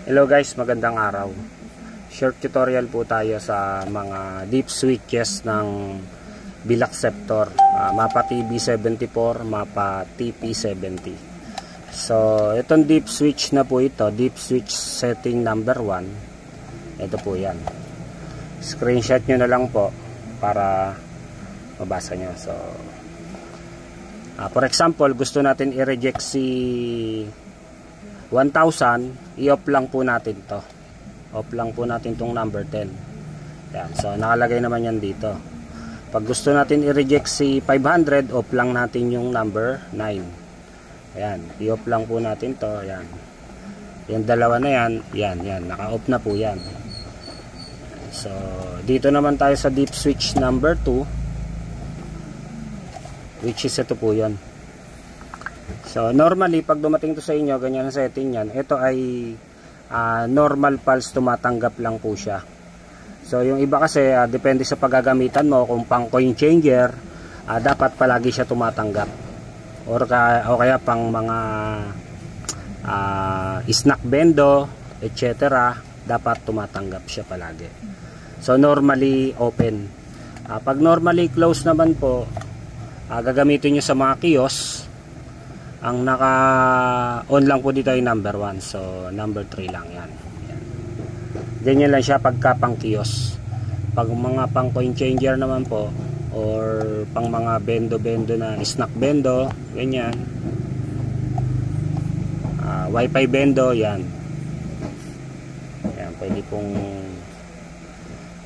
Hello guys, magandang araw. Short tutorial po tayo sa mga deep switches ng Bilacceptor, Mapa TB74, Mapa TP70. So, itong deep switch na po ito, deep switch setting number 1. Ito po yan. Screenshot nyo na lang po para mabasa nyo. So, for example, gusto natin i-reject si 1,000, i-off lang po natin to. Off lang po natin tong number 10. Yan. So, nakalagay naman yan dito. Pag gusto natin i-reject si 500, off lang natin yung number 9. Ayan. I-off lang po natin to. Ayan. Yung dalawa na yan, yan. Naka-off na po yan. So, dito naman tayo sa deep switch number 2. Which is ito po yan. So, normally, pag dumating to sa inyo, ganyan ang setting yan. Ito ay normal pulse, tumatanggap lang po siya. So, yung iba kasi, depende sa paggagamitan mo, kung pang coin changer, dapat palagi siya tumatanggap. O kaya pang mga snack bendo, etc., dapat tumatanggap siya palagi. So, normally open. Pag normally close naman po, gagamitin nyo sa mga kiosk. Ang naka-on lang po dito ay number 1. So, number 3 lang yan. Ganyan lang siya pagka pang kiosk. Pag mga pang coin changer naman po, or pang mga bendo-bendo na snack bendo, ganyan. Wi-Fi bendo, yan. Yan, pwede pong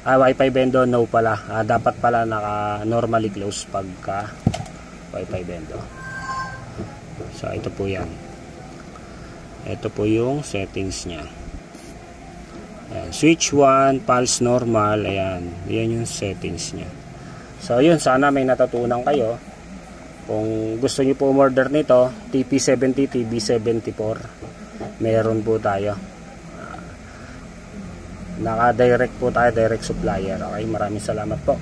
Wi-Fi bendo, no pala. Dapat pala naka-normally close pagka Wi-Fi bendo. So, ito po yan. Ito po yung settings niya. Ayan. Switch 1, pulse normal. Ayan. Yan yung settings niya. So, yun. Sana may natutunan kayo. Kung gusto nyo po umorder nito, TP70, TB74. Meron po tayo. Naka-direct po tayo, direct supplier. Okay, maraming salamat po.